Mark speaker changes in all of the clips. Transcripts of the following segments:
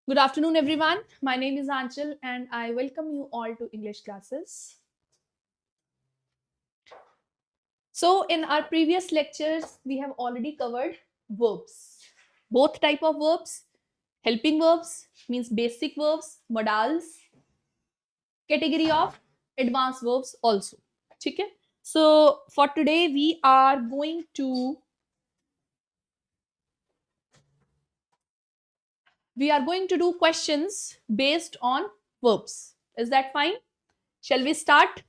Speaker 1: Good afternoon, everyone. My name is Anchal, and I welcome you all to English classes. So, in our previous lectures, we have already covered verbs. Both type of verbs, helping verbs means basic verbs, modals, category of advanced verbs also. Okay? So, for today, we are going to do questions based on verbs. Is that fine? Shall we start?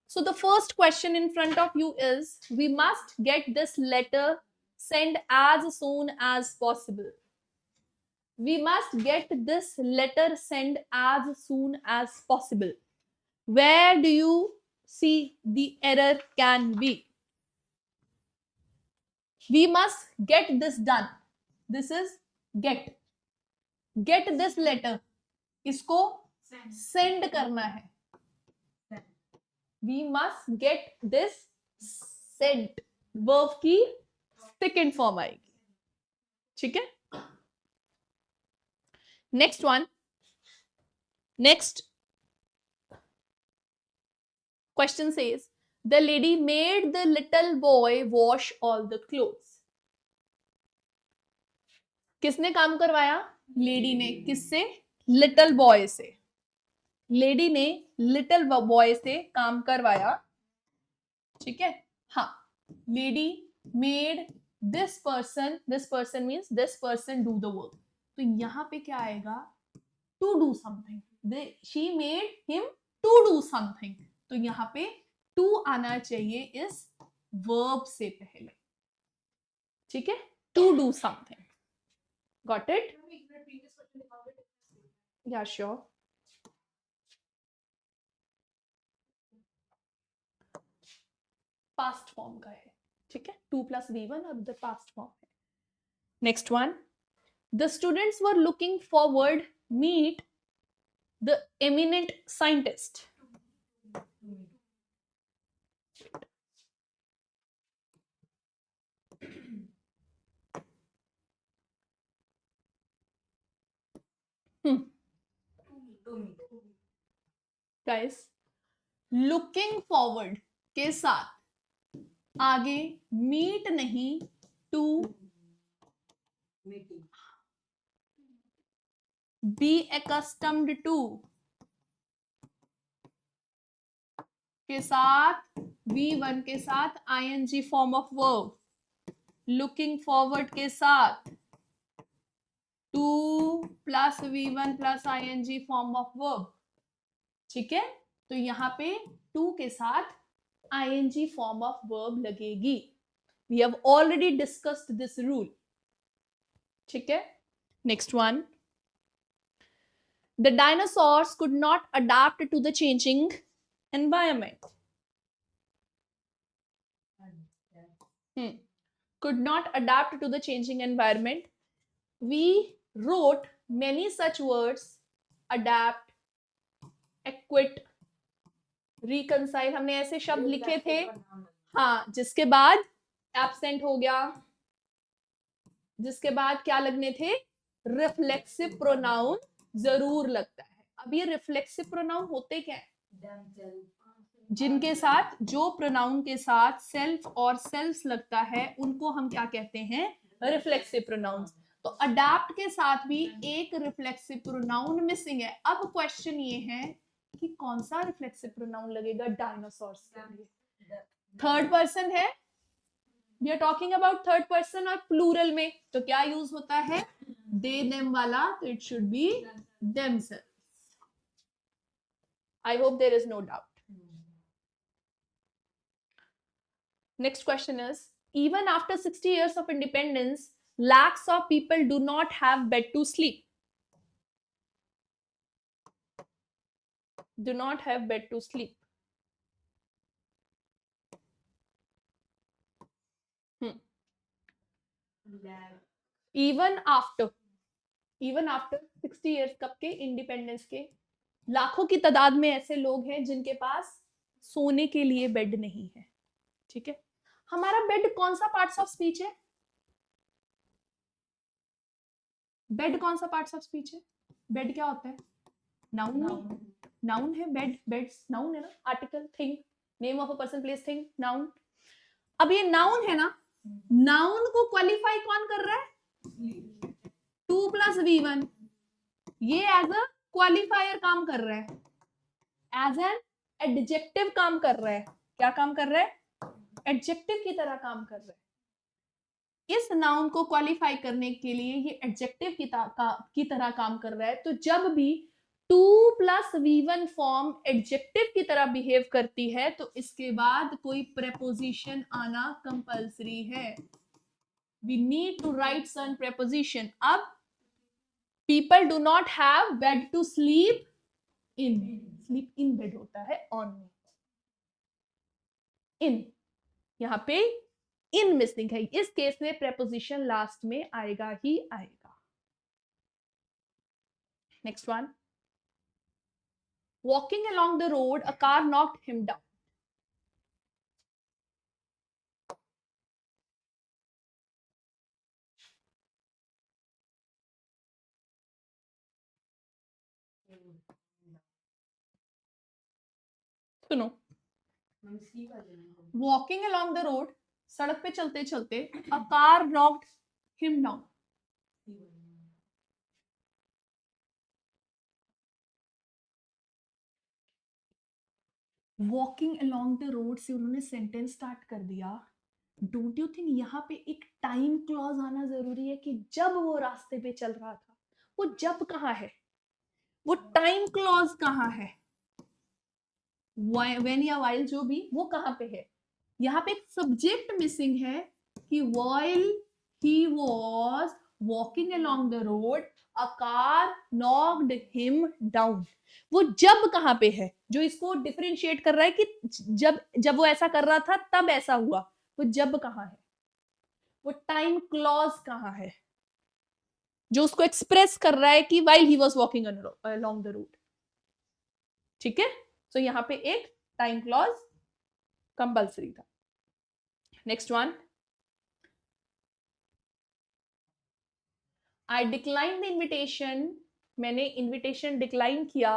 Speaker 1: So the first question in front of you is, we must get this letter sent as soon as possible. We must get this letter sent as soon as possible. Where do you see the error can be? We must get this done. This is get. Get this letter. इसको send करना है. We must get this sent. Verb की second form आएगी. ठीक है? Next one. Next question says, the lady made the little boy wash all the clothes. किसने काम करवाया? लेडी ने. किससे? लिटिल बॉय से. लेडी ने लिटिल बॉय से काम करवाया. ठीक है? हाँ. Lady made this person means this person do the work. तो यहां पे क्या आएगा? To do something. She made him to do something. तो यहां पे टू आना चाहिए इस वर्ब से पहले. ठीक है? To do something. Got it? या श्योर. पास्ट फॉर्म का है. ठीक है? 2+V1 अब द पास्ट फॉर्म है. Next one. The students were looking forward meet the eminent scientist. Guys, looking forward के साथ आगे मीट नहीं, टू बी accustomed टू के साथ V1 के साथ ing form of verb. Looking forward के साथ 2+V1+ing फॉर्म ऑफ वर्ब. ठीक है? तो यहां पे 2 के साथ ing फॉर्म ऑफ वर्ब लगेगी. We have already discussed this rule. ठीक है? Next one. The dinosaurs could not adapt to the changing environment. Could not adapt to the changing environment. We wrote many such words: adapt, acquit, reconcile. हमने ऐसे शब्द लिखे थे. हाँ, जिसके बाद absent हो गया. जिसके बाद क्या लगने थे? रिफ्लेक्सिव प्रोनाउन जरूर लगता है. अब ये रिफ्लेक्सिव प्रोनाउन होते क्या है? जिनके साथ, जो प्रोनाउन के साथ सेल्फ और सेल्स लगता है, उनको हम क्या कहते हैं? Reflexive pronouns. तो अडैप्ट के साथ भी एक रिफ्लेक्सिव प्रोनाउन मिसिंग है. अब क्वेश्चन ये है कि कौन सा रिफ्लेक्सिव प्रोनाउन लगेगा डायनासोर्स के लिए? थर्ड पर्सन है. We are talking about third person और प्लूरल में, तो क्या यूज होता है? दे देम वाला. तो it should be themselves. I hope there is no doubt. Next question is, even after 60 years of independence, lakhs of people do not have bed to sleep. Do not have bed to sleep. Even after 60 years कब के? Independence के. लाखों की तादाद में ऐसे लोग हैं जिनके पास सोने के लिए बेड नहीं है. ठीक है? हमारा बेड कौन सा पार्ट्स ऑफ स्पीच है? बेड कौन सा पार्ट्स ऑफ स्पीच है? बेड क्या होता है? नाउन। नाउन है बेड, बेड्स नाउन है ना, article, thing, name of a person, place, thing, noun. अब ये नाउन है ना, नाउन को क्वालिफाई कौन कर रहा है? 2+V1, ये एज अ क्वालिफायर काम कर रहा है, एज एन एडजेक्टिव काम कर रहा है। क्या काम कर रहा है? एडजेक्टिव की तरह काम कर रहा है। इस नाउन को क्वालिफाई करने के लिए ये एडजेक्टिव की तरह काम कर रहा है। तो जब भी 2+V1 फॉर्म एडजेक्टिव की तरह बिहेव करती है तो इसके बाद कोई प्रेपोजिशन आना कंपल्सरी है। We need to write some preposition. अब people do not have bed to sleep in. Sleep in bed होता है on में। in, यहां पे in मिसिंग है। इस केस में preposition लास्ट में आएगा ही आएगा। Next one, walking along the road a car knocked him down. सुनो, वॉकिंग अलोंग द रोड, सड़क पे चलते चलते, a car knocked him down. Walking along the road से उन्होंने सेंटेंस स्टार्ट कर दिया। डोंट यू थिंक यहाँ पे एक टाइम क्लॉज आना जरूरी है कि जब वो रास्ते पे चल रहा था, वो जब कहाँ है, वो टाइम क्लॉज कहाँ है, व्हेन या व्हाइल जो भी, वो कहाँ पे है? यहाँ पे एक सब्जेक्ट मिसिंग है कि while he was walking along the road a car knocked him down. वो जब कहाँ पे है जो इसको डिफरेंशिएट कर रहा है कि जब जब वो ऐसा कर रहा था तब ऐसा हुआ। वो जब कहाँ है, वो टाइम क्लॉज कहाँ है जो उसको एक्सप्रेस कर रहा है कि while he was walking along the road. ठीक है, तो यहाँ पे एक टाइम क्लॉज कंपल्सरी था। Next one, I decline the invitation, मैंने इन्विटेशन डिक्लाइन किया,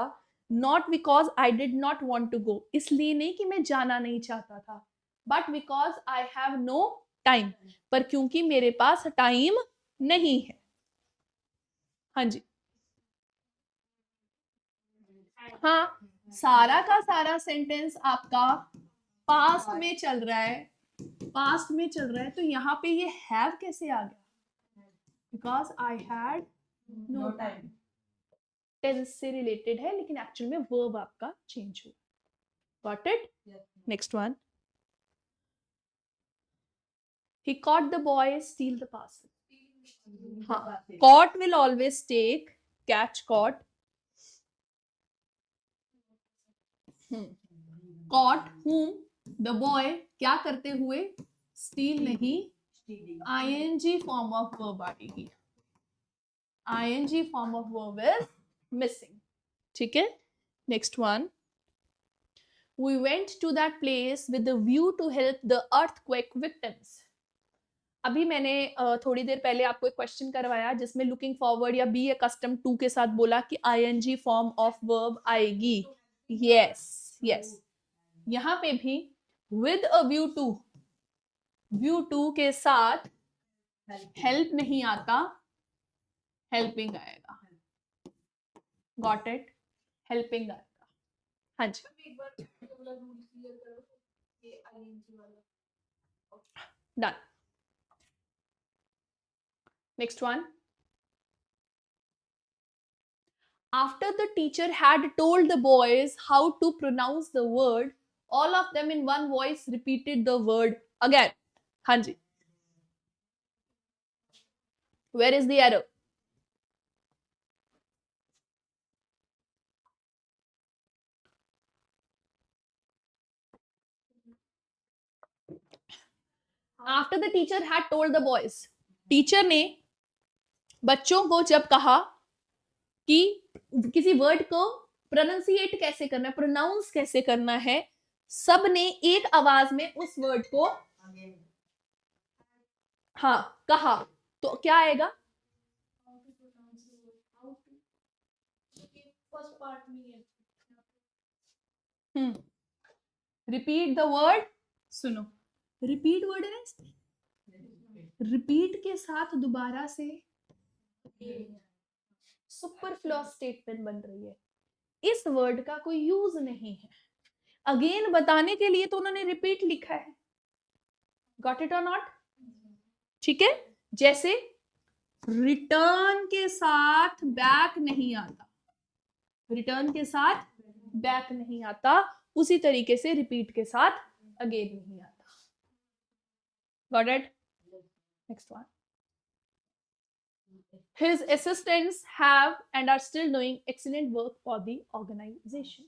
Speaker 1: not because I did not want to go, इसलिए नहीं कि मैं जाना नहीं चाहता था, but because I have no time, पर क्योंकि मेरे पास टाइम नहीं है। हाँ जी, हाँ, सारा का सारा सेंटेंस आपका पास्ट में चल रहा है, पास्ट में चल रहा है, तो यहाँ पे ये हैव कैसे आ गया? Because I had no time, tense से रिलेटेड है लेकिन एक्चुअल में वर्ब आपका चेंज हुआ। Got it? Next one, he caught the boy steal the parcel. हाँ, caught will always take, catch, caught, caught whom, the boy, क्या करते हुए, steal नहीं, ing form of verb आएगी, ing form of verb is missing। ठीक है, next one, we went to that place with the view to help the earthquake victims. अभी मैंने थोड़ी देर पहले आपको एक क्वेश्चन करवाया जिसमें लुकिंग फॉरवर्ड या बी अकस्टम टू के साथ बोला कि आईएनजी फॉर्म ऑफ वर्ब आएगी। यस यस, यहाँ पे भी with a view to, view to के साथ हेल्प नहीं आता, हेल्पिंग आएगा। Got it? हेल्पिंग आएगा। हाँ जी, done. Next one, after the teacher had told the boys how to pronounce the word, all of them in one voice repeated the word again. हाँ जी, where is the error? After the teacher had told the boys, teacher ने बच्चों को जब कहा कि किसी word को pronunciate कैसे करना है, प्रोनाउंस कैसे करना है, सब ने एक आवाज में उस वर्ड को हाँ कहा, तो क्या आएगा? रिपीट द वर्ड, सुनो, रिपीट वर्ड है ना, रिपीट के साथ दोबारा से सुपरफ्लूअस स्टेटमेंट बन रही है, इस वर्ड का कोई यूज नहीं है, अगेन बताने के लिए तो उन्होंने रिपीट लिखा है, गॉट इट और नॉट? ठीक है, जैसे रिटर्न के साथ बैक नहीं आता, रिटर्न के साथ बैक नहीं आता, उसी तरीके से रिपीट के साथ अगेन नहीं आता, got it? Next one, his assistants have and are still doing excellent work for the organization.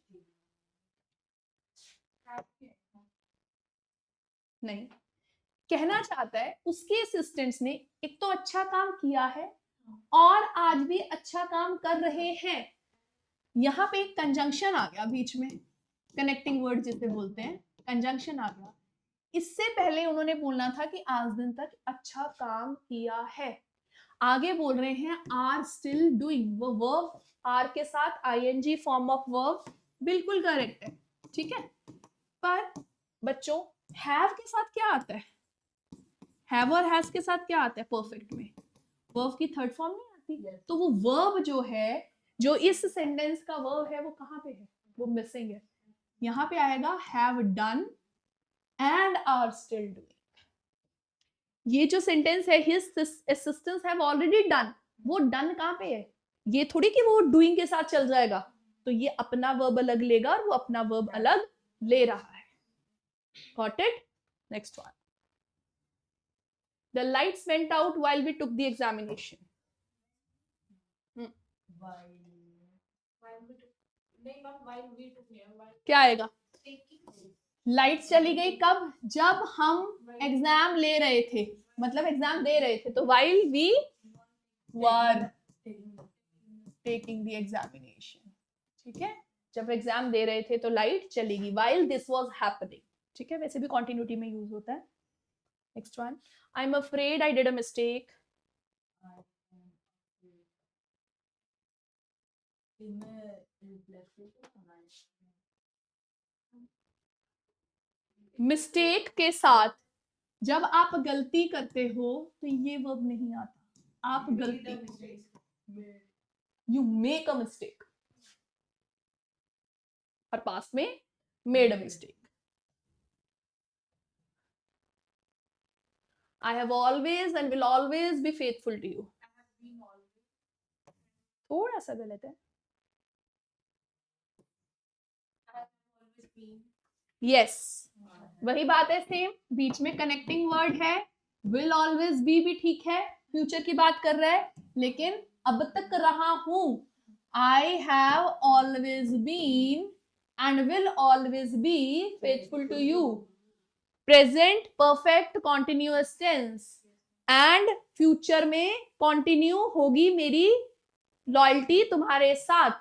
Speaker 1: नहीं, कहना चाहता है उसके असिस्टेंट्स ने एक तो अच्छा काम किया है और आज भी अच्छा काम कर रहे हैं, यहाँ पे एक कंजंक्शन आ गया बीच में, कनेक्टिंग वर्ड जिसे बोलते हैं, कंजंक्शन आ गया, इससे पहले उन्होंने बोलना था कि आज दिन तक अच्छा काम किया है, आगे बोल रहे हैं आर स्टिल डूइंग, वो वर्ब आर के साथ आईएनजी फॉर्म ऑफ वर्ब बिल्कुल करेक्ट है, ठीक है, पर बच्चों हैव के साथ क्या आता है, हैव और हैज के साथ क्या आता है परफेक्ट में, वर्ब की थर्ड फॉर्म नहीं आती, तो वो वर्ब जो है, जो इस सेंटेंस का वर्ब है, वो कहाँ पे है, वो मिसिंग है, यहाँ पे आएगा have done and are still doing, ये जो सेंटेंस है his assistants have already done, वो डन कहाँ पे है, ये थोड़ी कि वो डूइंग के साथ चल जाएगा, तो ये अपना वर्ब अलग लेगा और वो अपना वर्ब अलग ले रहा है, got it? Next one, the lights went out while we took the examination. क्या आएगा, लाइट्स चली गई कब, जब हम एग्जाम ले रहे थे, मतलब एग्जाम दे रहे थे, तो while we were taking the examination, ठीक है, जब एग्जाम दे रहे थे तो लाइट चलेगी, while this was happening, ठीक है, वैसे भी कॉन्टिन्यूटी में यूज होता है। Next one, I am afraid I did a mistake, mistake के साथ जब आप गलती करते हो तो ये वर्ब नहीं आता, आप गलती, यू मेक अ मिस्टेक, और पास्ट में made a mistake, I have always and will always be faithful to you, थोड़ा सा गलत है, यस वही बात है, सेम बीच में कनेक्टिंग वर्ड है, विल ऑलवेज बी भी ठीक है, फ्यूचर की बात कर रहा है, लेकिन अब तक रहा हूं, I have always been and will always be faithful to you, present perfect continuous tense, and future में कॉन्टिन्यू होगी मेरी लॉयल्टी तुम्हारे साथ,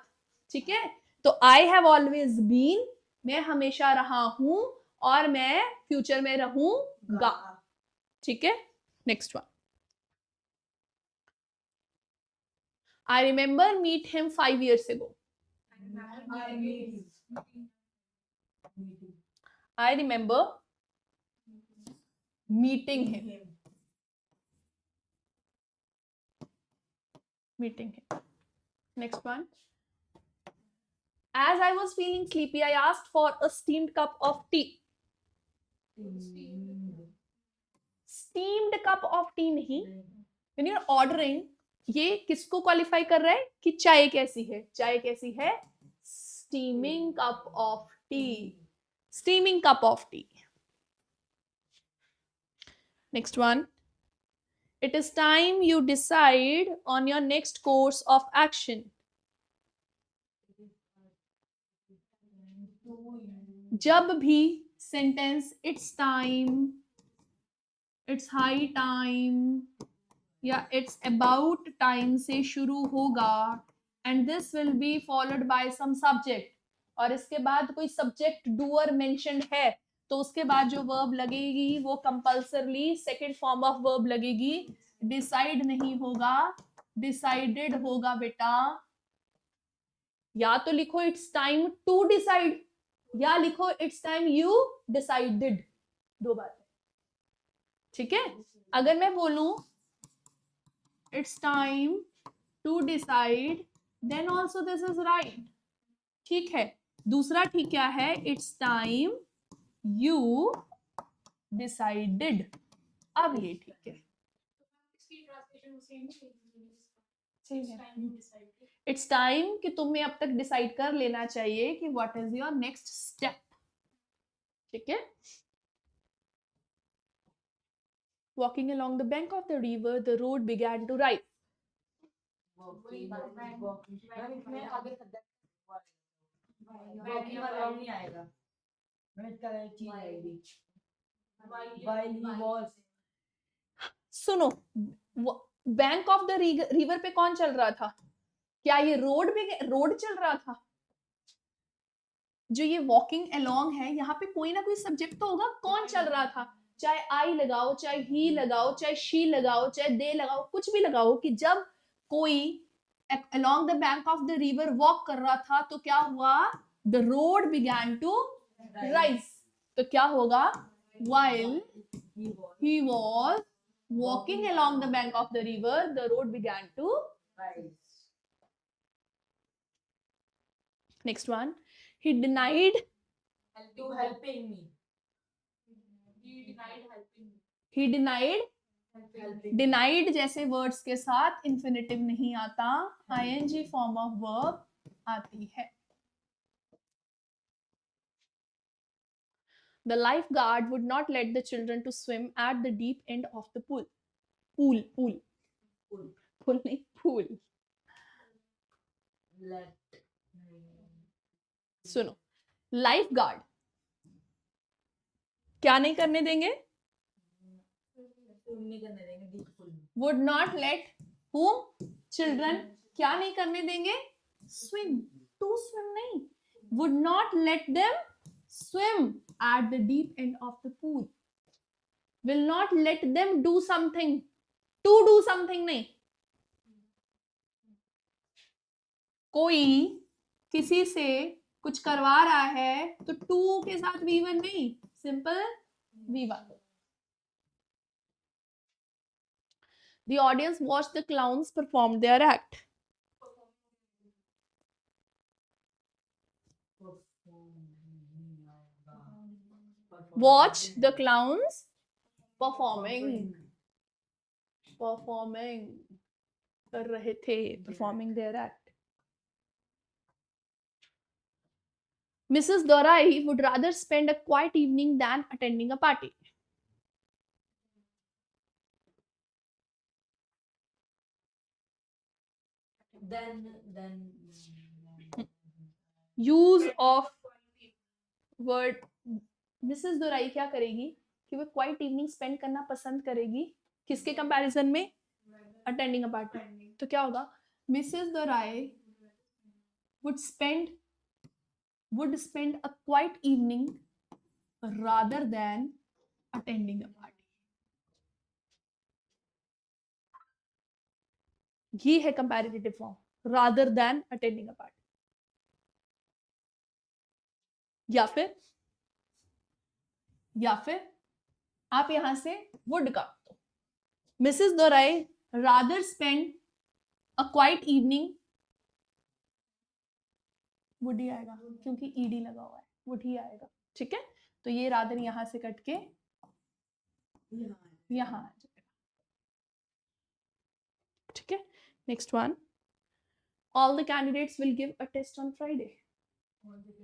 Speaker 1: ठीक है, तो आई हैव ऑलवेज बीन, मैं हमेशा रहा हूं, और मैं फ्यूचर में रहूंगा, ठीक है। Next one, I remember meet him 5 years ago, I remember meeting him, meeting him. Next one, as I was feeling sleepy I asked for a steamed cup of tea, steamed cup of tea नहीं, when you're ordering ये किसको qualify कर रहा है कि चाय कैसी है, चाय कैसी है, steaming cup of tea, steaming cup of tea. Next one, it is time you decide on your next course of action, जब भी sentence it's time, it's high time या इट्स अबाउट टाइम से शुरू होगा, and this will be followed by some subject, और इसके बाद कोई सब्जेक्ट डूअर मेंशन्ड है, तो उसके बाद जो वर्ब लगेगी वो compulsorily second form of verb लगेगी, डिसाइड नहीं होगा, डिसाइडेड होगा बेटा, या तो लिखो इट्स टाइम टू डिसाइड, या लिखो इट्स टाइम यू डिसाइडेड, दो बातें, ठीक है। अगर मैं बोलूं it's time to decide, then also this is right, ठीक है। दूसरा ठीक क्या है, इट्स टाइम यू डिसाइडेड, अब ये ठीक है, इट्स टाइम कि तुम्हें अब तक डिसाइड कर लेना चाहिए कि what is your next step, ठीक है। Walking along the bank of the river, the road began to rise. सुनो, बैंक ऑफ द रिवर पे कौन चल रहा था? क्या ये रोड पे रोड चल रहा था? जो ये वॉकिंग अलोंग है, यहाँ पे कोई ना कोई सब्जेक्ट तो होगा, कौन चल रहा था? चाहे आई लगाओ, चाहे ही लगाओ, चाहे शी लगाओ, चाहे दे लगाओ, कुछ भी लगाओ, कि जब कोई along the bank of the river walk कर रहा था तो क्या हुआ? The road began to rise. तो क्या होगा? While he was walking along the bank of the river, the road began to rise. Next one. He denied to helping me. He denied denied जैसे वर्ड्स के साथ infinitive नहीं आता, ING form of verb आती है। The lifeguard would not let the children to swim at the deep end of the pool. Pool, pool, pool, pool नहीं, pool. Let. सुनो, lifeguard क्या नहीं करने देंगे? Would not let whom? Children क्या नहीं करने देंगे? Swim. To swim नहीं. Would not let them swim at the deep end of the pool. Will not let them do something. To do something नहीं. कोई किसी से कुछ करवा रहा है तो टू के साथ V1 नहीं, simple V1. The audience watched the clowns perform their act. Watch the clowns performing कर रहे थे, performing their act. Mrs. Dorai would rather spend a quiet evening than attending a party. Then use of word. Mrs. Dorai क्या करेगी कि वो quite evening spend करना पसंद करेगी, किसके कंपैरिजन में? Attending a party. तो क्या होगा? Mrs. Dorai would spend a quiet evening rather than attending a party. ये है comparative form, rather than attending a party. या फिर आप यहां से वुड का दो. Mrs Dorai rather spend a quite evening, would he आएगा क्योंकि ईडी लगा हुआ है, वुड ही आएगा, ठीक है। तो ये रादर यहां से कट के यहां आ जाएगा, ठीक है। Next one, all the candidates will give a test on Friday.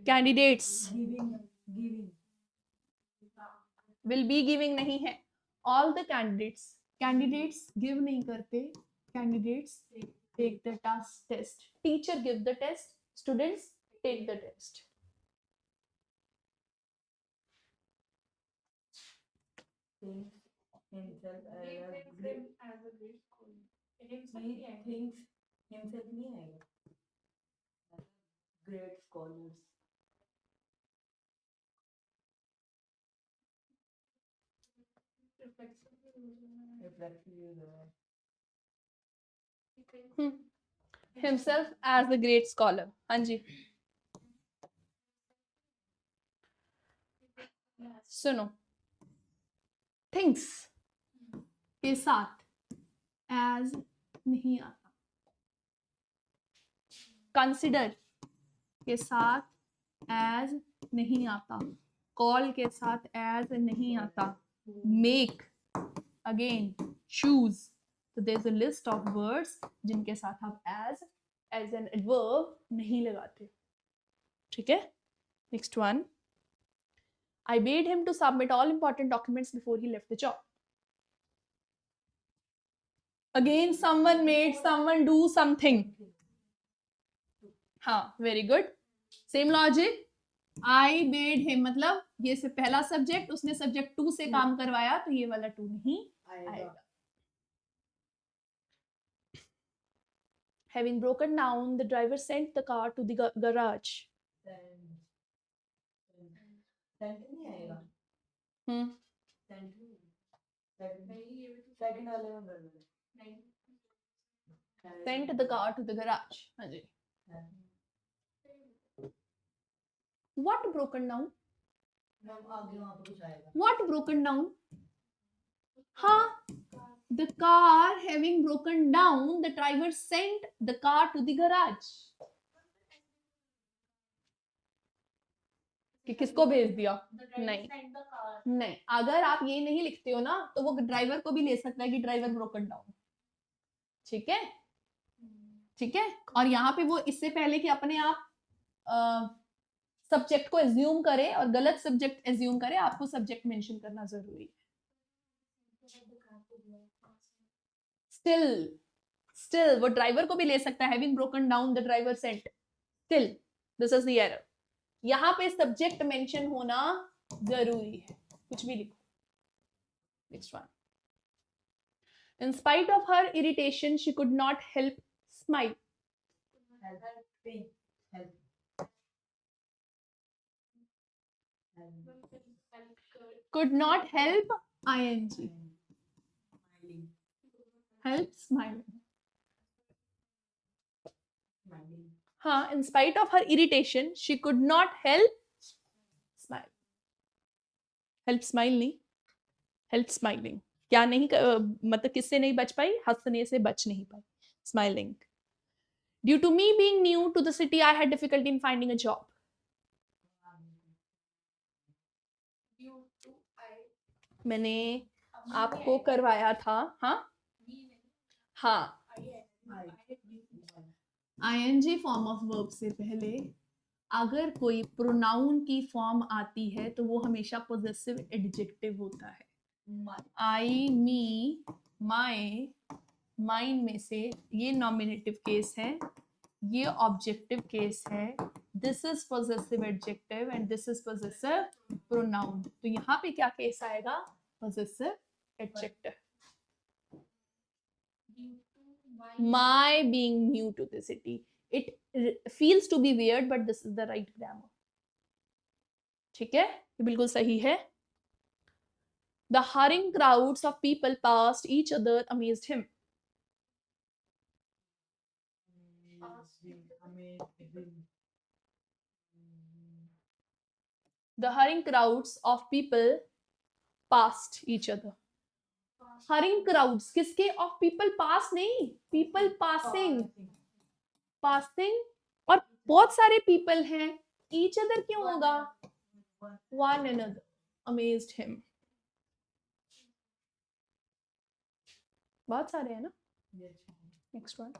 Speaker 1: Candidates will be giving नहीं है, ऑल द कैंडिडेट्स गिव नहीं करते, candidates take the test. Teacher give the test, students take the test. Himself as a great scholar. He thinks himself नहीं आएगा. Great scholars. Reflexive use है. himself as a great scholar. हाँ जी, सुनो, things के साथ as नहीं आता, consider के साथ as नहीं आता, कॉल के साथ as नहीं आता, मेक, अगेन, चूज. तो there is a list of words जिनके साथ आप as an adverb नहीं लगाते. ठीक है, next one. I bade him to submit all important documents before he left the job. Again, someone made someone do something. हाँ, very good. Same logic. I bade him मतलब ये से पहला subject, उसने सब्जेक्ट टू से काम करवाया, तो ये वाला टू नहीं आएगा. Having broken down, the driver sent the car to the garage. Sent the car to the garage. हाँ जी. What broken down? What broken down? हाँ, the car having broken down, the driver sent the car to the garage. कि किसको भेज दिया? नहीं नहीं, अगर आप ये नहीं लिखते हो ना, तो वो ड्राइवर को भी ले सकता है कि ड्राइवर ब्रोकन डाउन. ठीक है, ठीक है. और यहाँ पे वो इससे पहले कि अपने आप सब्जेक्ट को एज्यूम करे और गलत सब्जेक्ट एज्यूम करे, आपको सब्जेक्ट मेंशन करना जरूरी है. स्टिल वो ड्राइवर को भी ले सकता है. Having broken down, the driver sent. Still this is the error. यहाँ पे सब्जेक्ट मेंशन होना जरूरी है, कुछ भी लिखो. Next one. In spite of her irritation, she could not help smile. Could not help ing. Help smiling. हाँ, in spite of her irritation, she could not help smile. Help smile नहीं, help smiling. क्या नहीं मतलब किससे नहीं बच पाई? हंसने से बच नहीं पाई. Smiling. Due to me being new to the city, I had difficulty in finding a job. मैंने आपको करवाया था. हाँ, ing फॉर्म ऑफ वर्ब से पहले अगर कोई प्रोनाउन की फॉर्म आती है तो वो हमेशा पोजेसिव एडजेक्टिव होता है. आई, मी, माय, माइन में से ये नॉमिनेटिव केस है, ये ऑब्जेक्टिव केस है. This is possessive adjective and this is possessive pronoun. तो यहाँ पे क्या केस आएगा? Possessive adjective. My being new to the city. It feels to be weird, but this is the right grammar. ठीक है, ये बिल्कुल सही है. The hurrying crowds of people past each other amazed him. The hurrying crowds of people past each other. Hurrying crowds किसके? Of people pass नहीं, people passing. Passing और बहुत सारे people हैं. Each other क्यों होगा? One another amazed him. बहुत सारे हैं ना. Next one.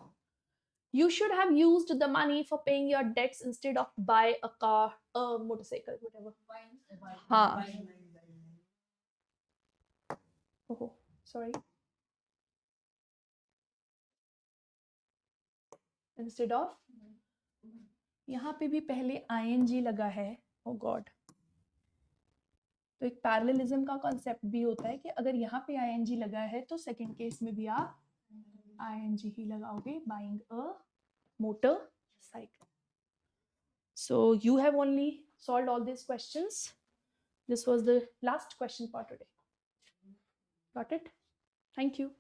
Speaker 1: You should have used the money for paying your debts instead of buy a car, a motorcycle, whatever. हाँ. Oh, sorry. Instead of, यहाँ पे भी पहले ing लगा है. Oh God. तो एक पैरेललिज्म का कॉन्सेप्ट भी होता है कि अगर यहाँ पे ing लगा है तो सेकंड केस में भी आप ing ही लगाओगे. Buying a motorcycle. So you have only solved all these questions. This was the last question for today. Got it? Thank you.